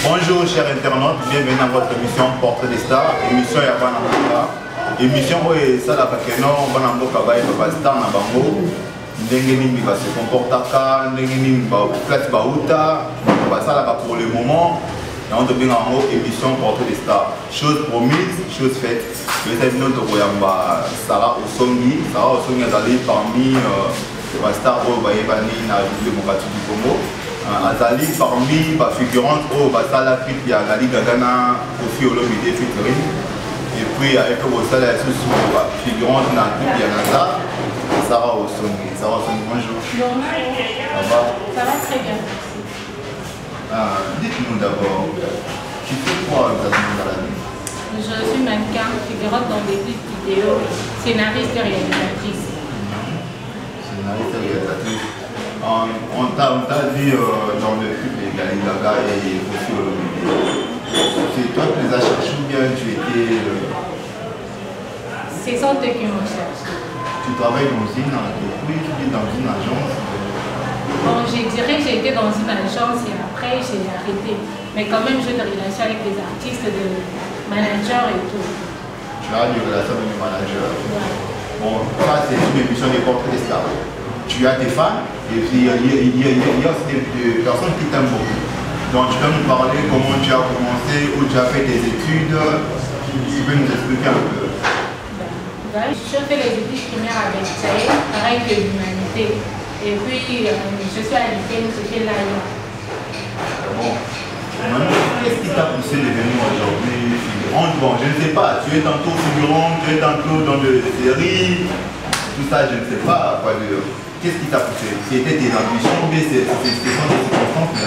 Bonjour chers internautes, bienvenue dans votre émission Portrait des Stars, émission ya bana mboka. Émission où ça la pakeno bana mboka ba star na bango. Ndenge nini ba se comportaka, ndenge nini ba place ba uta, ba ça là pour le moment. On devient en haut émission Portrait des Stars. Chose promise, chose faite. Je vais être notre Royamba Sarah Osongi. Sarah Osongi est allée parmi les stars au Bayebani na démocratique du Congo. Azali parmi les figurantes au Basala Fit, il y a Gali Gagana, Kofi Olomide featuring. Et puis avec le Basala sous figurante dans le il y a Nasa, Sarah Osongi. Sarah Osongi, bonjour. Bonjour. Ça va? Ça va très bien. Dites-nous d'abord, tu fais quoi exactement dans la vie? Je suis mannequin, figurante dans des clips vidéo, scénariste et réalisatrice. Scénariste et réalisatrice. On t'a dit dans le clip de Gali Gaga et Kofi Olomide. C'est toi qui les as cherchés ou bien tu étais... Ce sont eux qui m'ont cherché. Tu travailles dans une entreprise, tu es dans une agence? Bon, je dirais que j'ai été dans une agence et après j'ai arrêté. Mais quand même, j'ai des relations avec des artistes, des managers et tout. Tu as des relations avec les managers? Ouais. Bon, ça c'est une émission des portraits des stars. Tu as des fans et puis il y a aussi des personnes qui t'aiment beaucoup. Donc tu peux nous parler comment tu as commencé, où tu as fait tes études. Tu peux nous expliquer un peu? Je fais les études primaires avec Tchaï, pareil que l'humanité. Et puis je suis à l'IPN, chez l'AIA. Bon. Maintenant, qu'est-ce qui t'a poussé de devenir aujourd'hui figurante? Bon, je ne sais pas, tu es tantôt figurante, tu es tantôt dans des séries, tout ça, je ne sais pas quoi dire. Qu'est-ce qui t'a poussé? C'était tes ambitions ou bien ce sont des circonstances?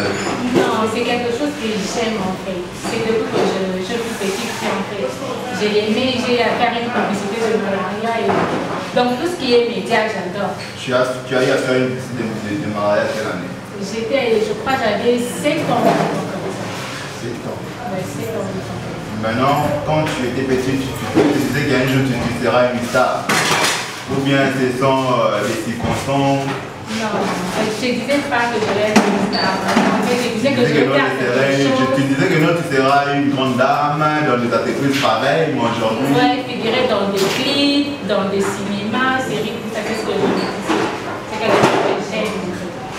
Non, c'est quelque chose que j'aime en fait. C'est depuis que je suis petite en fait. J'ai aimé, j'ai à faire une publicité de Maria et donc tout ce qui est média, j'adore. Tu as eu à faire une publicité de Maria quelle année? Je crois que j'avais 7 ans. 7 ans? Ouais, 7 ans. Maintenant, quand tu étais petite, tu disais qu'un jour tu seras une star. Ou bien ce sont les circonstances? Non, je ne disais pas que je vais être une star. En fait, je disais que je vais faire quelque chose. Tu disais que non, tu seras une grande dame dans des entreprises pareilles, mais aujourd'hui... Ouais, figurer dans des clips, dans des cinémas, séries, tout ça, c'est ce que je me disais. C'est quelque chose que j'aime.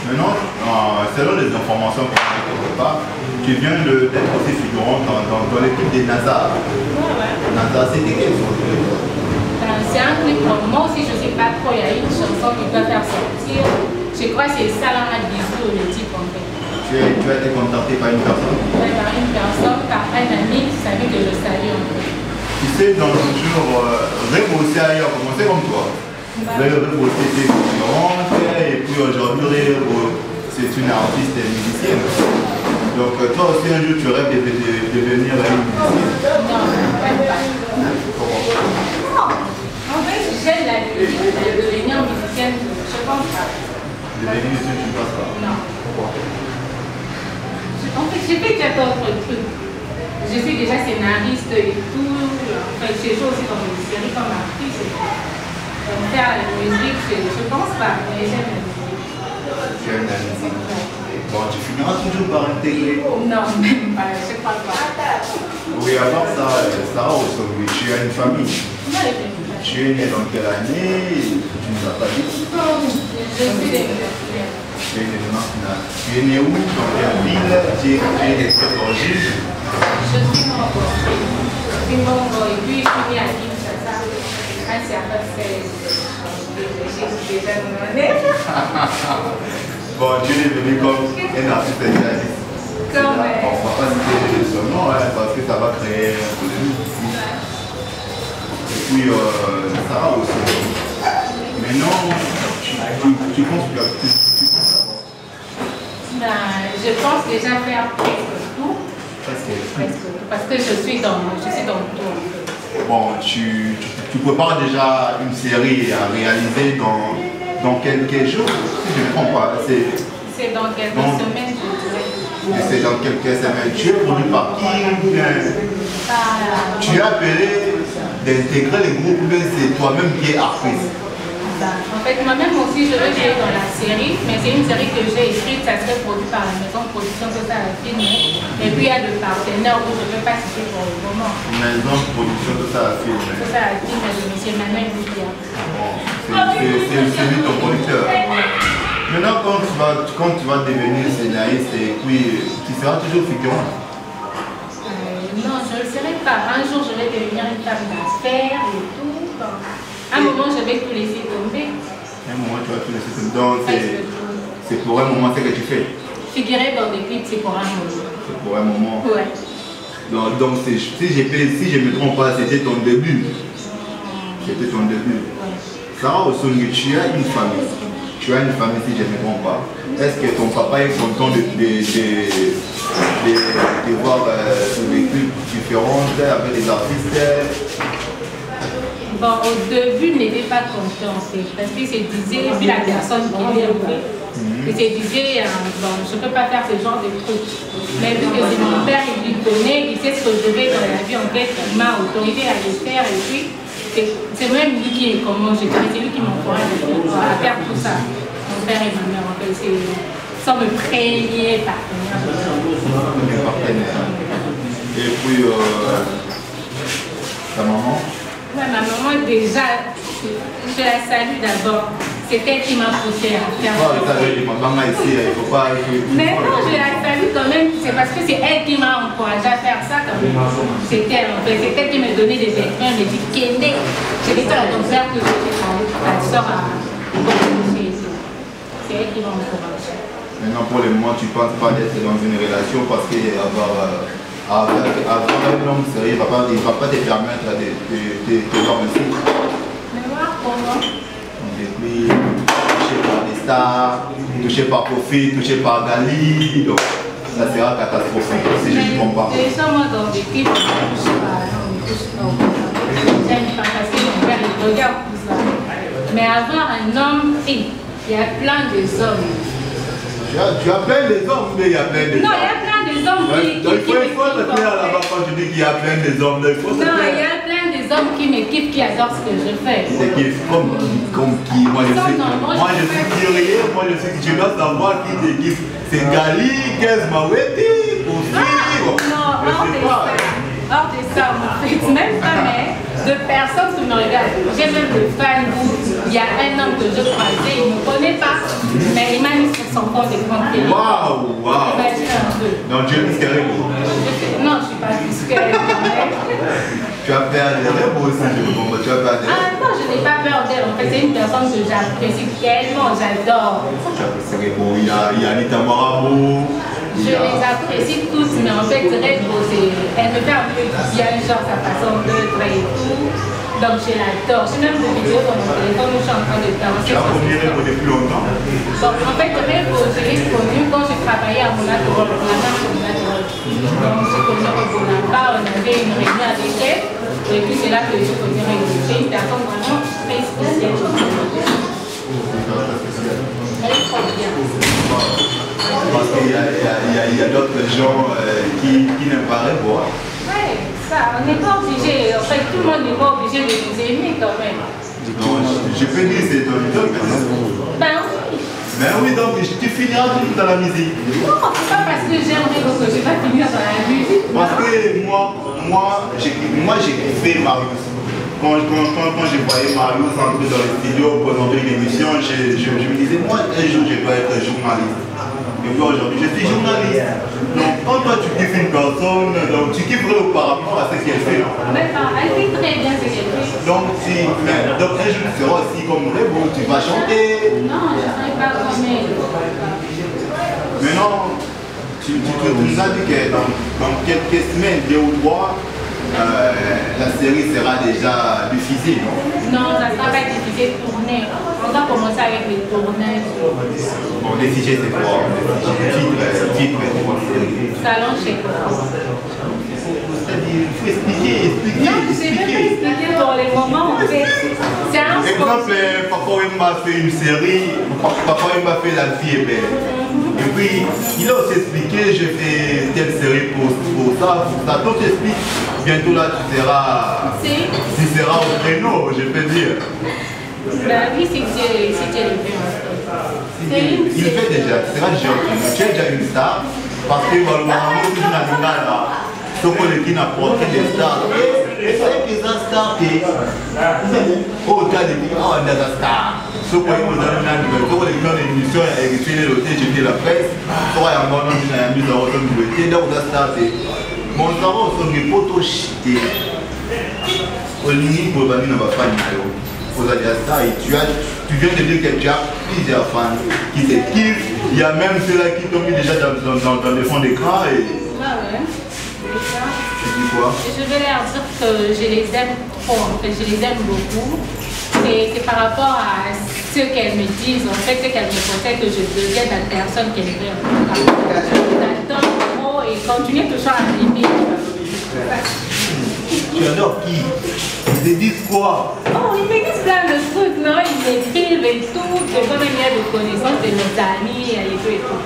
Maintenant, selon les informations que j'ai quelque part, tu viens d'être aussi figurante dans l'équipe des NASA. Ouais. NASA, c'était quel son? C'est un clip, moi aussi je ne sais pas trop, il y a une chanson qui doit faire sortir. Je crois que c'est Salama Bisou, le type en fait. Tu as été contacté par une personne? Oui, par une personne, par un ami qui savait que je salue en fait. Tu sais, dans le jour, Rebo aussi a commencé comme toi. Rebo était figurante et puis aujourd'hui Rebo c'est une artiste musicienne. Donc toi aussi un jour tu rêves de devenir une musicienne? Non, même pas. En fait, j'aime la musique, de devenir musicienne, je pense pas. Devenir musicienne, tu ne penses pas? Non. Pourquoi? En fait, j'ai fait quelques autres trucs. Je suis déjà scénariste et tout. Enfin, j'ai joué aussi dans des séries comme artiste. Faire la musique, je pense pas, mais j'aime la musique. Tu aimes la musique? Bon, tu finiras toujours par intégrer? Non, même pas, je crois pas. Oui, à part ça, Sarah Osongi, tu as une famille? Non, Tu es né dans quelle année? Tu ne l'as pas dit? je suis des Tu es né de Martinal. Tu es né où? Dans quelle ville? Tu es de quelle origine? Je suis Mongo. Je suis Mongo et puis je suis née à Kinshasa. Quand c'est après, j'ai déjà demandé. Bon, tu es venu comme un artiste réaliste. Quand même. On ne va pas citer son nom parce que ça va créer un polémique. Et puis, Sarah aussi. Maintenant, tu penses que tu penses savoir? Je pense déjà faire presque tout. Presque tout. Parce que je suis dans tout. Bon, tu prépares déjà une série à réaliser dans quelques jours, si je ne me trompe pas. C'est dans quelques semaines, je dirais. C'est dans quelques semaines. Tu es produit par qui? Tu as appelé d'intégrer les groupes, mais c'est toi-même qui es artiste. En fait, moi-même aussi, je veux jouer dans la série, mais c'est une série que j'ai écrite, ça serait produit par la maison de production que ça a filmé. Et puis il y a le partenaire où je ne peux pas citer pour le moment. Maison de production que ça a filmé. Que ça a filmé de M. Manuel Boudia. C'est lui ton producteur. Maintenant, quand tu vas devenir scénariste, et puis tu seras toujours figurant. Non, je ne le serai pas. Un jour, je vais devenir une femme d'affaires et tout. Un moment, je vais tout laisser tomber. Un moment, tu vas tout laisser tomber. Donc, c'est pour un moment, c'est que tu fais. Figurer dans des clips, c'est pour un moment. C'est pour un moment. Ouais. Donc si je ne me trompe pas, c'était ton début. C'était ton début. Ouais. Sarah Osongi, tu as une famille. Tu as une famille, si je ne me trompe pas. Est-ce que ton papa est content de voir sur des clips différents avec des artistes? Bon, au début, il n'était pas content en fait, parce qu'il se disait, puis la personne qui est élevée, il se disait, bon, je ne peux pas faire ce genre de trucs. Mais vu que c'est mon père, il lui connaît, il sait ce que je vais dans la vie, en fait, il m'a autorisé à le faire, et puis c'est même lui qui est, comment je dirais, c'est lui qui m'encourage à faire tout ça. Mon père et ma mère, en fait, sans me premier partenaire. Et puis, ta maman? Ouais, ma maman, déjà, je la salue d'abord. C'est elle qui m'a poussé à faire ça. Mais non, je la salue quand même. C'est parce que c'est elle qui m'a encouragé à faire ça quand même. C'est elle, en fait. C'est elle qui m'a donné des extraits. Elle m'a dit, Kende, j'ai dit à ton père que ta soeur a. C'est elle qui m'a encouragé. Maintenant, pour le moment, tu ne penses pas d'être dans une relation parce qu'avoir un homme sérieux, il ne va pas te permettre de voir aussi. Mais voir comment? Et puis, touché par des stars, touché par Kofi, touché par Gali, donc ça sera catastrophique si je ne comprends pas. Déjà, moi, dans des clips, on ne touche pas. J'aime pas parce que mon père, il regarde tout ça. Mais avoir un homme, il y a plein d'hommes. Tu as plein d'hommes, mais il y a plein d'hommes. Non, il y a plein d'hommes qui donc, il faut te plaire là-bas quand tu dis qu'il y a plein d'hommes. Non, il y a plein d'hommes qui me kiffent, qui adorent ce que je fais. Qui kiffent comme qui? Moi, je suis curieux, moi, je sais que tu dois savoir qui te kiffe. C'est Gali, Kez Maweti, Kofi. Non, hors de ça, en fait, même pas, mais de personnes qui me regardent. J'ai même des fans où il y a un homme que je croisais, il ne me connaît pas, mais il m'a mis sur son compte de compte. Waouh, waouh. Donc tu es discret? Non, je ne suis pas discret. Tu as peur d'elle aussi, je me comprends. Tu as peur d'elle? Ah non, je n'ai pas peur d'elle. En fait, c'est une personne que j'apprécie tellement, j'adore. Il y a Anita Marabo. Je les apprécie tous, mais en fait, Red Bull, elle me fait un peu bien, genre sa façon d'être et tout. Donc je l'adore. J'ai même des vidéos dans mon téléphone où je suis en train de danser. Tu as connu Red Bull depuis longtemps? Donc en fait, Red Bull, je l'ai connu quand je travaillais à Monaco, la marque Monaco. Donc j'ai connu Red Bull là-bas, on avait une réunion avec elle. Et puis c'est là que j'ai connu Red Bull. C'est une personne vraiment très spéciale. Elle est trop bien. Parce qu'il y a d'autres gens qui n'aiment pas Red Bull. Oui, ça, on n'est pas obligé. En fait, tout le monde n'est pas obligé de vous aimer quand même. Non, je peux dire que c'est ton idole. Ben oui. Mais oui, donc tu finiras tout dans la musique. Non, c'est pas parce que j'aime que je ne vais pas finir dans la musique. Parce que moi j'ai kiffé Marius. Quand je voyais Marius entrer dans le studio pour présenter une émission, je me disais, moi un jour je dois être journaliste. Et puis aujourd'hui je suis journaliste. Donc quand toi tu kiffes une personne, donc tu kifferais par rapport à ce qu'elle fait. Mais elle fait très bien ce qu'elle fait. Donc un jour tu seras aussi comme Rebo, tu vas chanter. Non, je ne serai pas comme elle. Maintenant, tu nous as dit que dans quelques semaines, 2 ou 3, la série sera déjà diffusée, non? Non, ça ne sera pas diffusé de tourner. On va commencer avec les tournages. Bon, les sujets, c'est quoi? Le titre pour la série. Salon chez toi. C'est-à-dire, il faut expliquer. Non, je ne sais même pas expliquer dans les moments où c'est un exemple, Papa Wemba fait une série, Papa Wemba fait La vie est belle. Et puis, il a aussi expliqué, je fais telle série pour ça. Donc, j'explique, bientôt là, tu seras au créneau, je peux dire. Ben oui, c'est Dieu le fait. Il le fait déjà, c'est pas déjà tu es déjà une star, parce que normalement, tu n'as pas là, ce qu'on a porté des stars, et c'est des stars qui au cas de dire, oh, on est des stars. Ce qu'on a une émission avec j'ai la presse, soit il y a un mise en route de donc on a starté. Mon travail, c'est que pour tout chiter, au limite, pour venir dans ma famille. Tu viens de dire que tu as plusieurs fans qui te kiffent. Il y a même ceux-là qui t'ont mis déjà dans le fond d'écran. Et... Ah ouais. Tu dis quoi? Je vais leur dire que je les aime trop, en fait, je les aime beaucoup. C'est par rapport à ce qu'elles me disent, en fait, ce qu'elles me conseillent, que je devienne la personne qu'elles veulent. Je t'adore trop et continue toujours à m'aimer. Tu adores qui? Ils te disent quoi? Oh, ils me disent plein de trucs, non? Ils m'écrivent et tout. J'ai quand même eu de connaissances de mes amis et tout.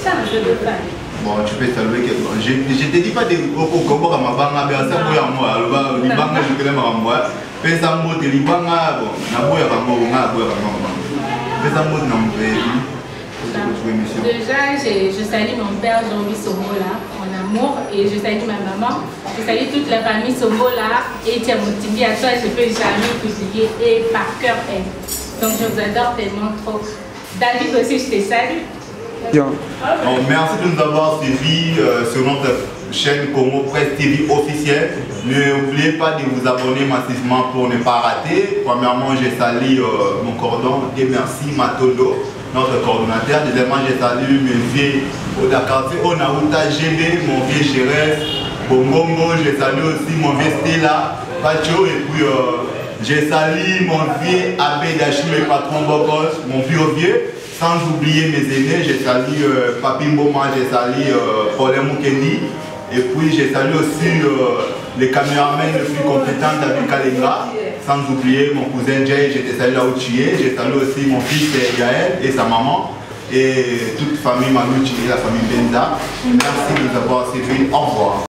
C'est un jeu de fan. Bon, tu peux saluer quelqu'un. Je ne te dis pas de comment à ma banque, mais ça moi à moi. Le banque, je connais à moi. Fais ça moi, tu dis banque, bon, na boya à moi, na boya à moi. Fais ça moi, na moi. Déjà, je salue mon père Jean-Louis Somola en amour et je salue ma maman. Je salue toute la famille Somola et Tia Motimbi. À toi, je ne peux jamais t'oublier et par cœur elle. Donc je vous adore tellement trop. David aussi, je te salue. Donc, merci de nous avoir suivis sur notre chaîne Congo Presse TV officielle. N'oubliez pas de vous abonner massivement pour ne pas rater. Premièrement, je salue mon cordon et merci Matondo, notre coordonnateur. Deuxièmement, je salue mes vieux au quartier Onaouta GB, mon vieux Chérès, Bongongo. Je salue aussi mon vieux Stella, Pacho, et puis je salue mon vieux Abbé Dachou et patron Bokos, mon vieux. Sans oublier mes aînés, je salue Papi Mboma, je salue Paulin Mukendi. Et puis je salue aussi les caméramans les plus compétents David Kalenga. Sans oublier mon cousin Jay, je te salue là où tu es. Je salue aussi mon fils Gaël et sa maman. Et toute famille Manouchi et la famille Benza. Merci de nous avoir suivis. Au revoir.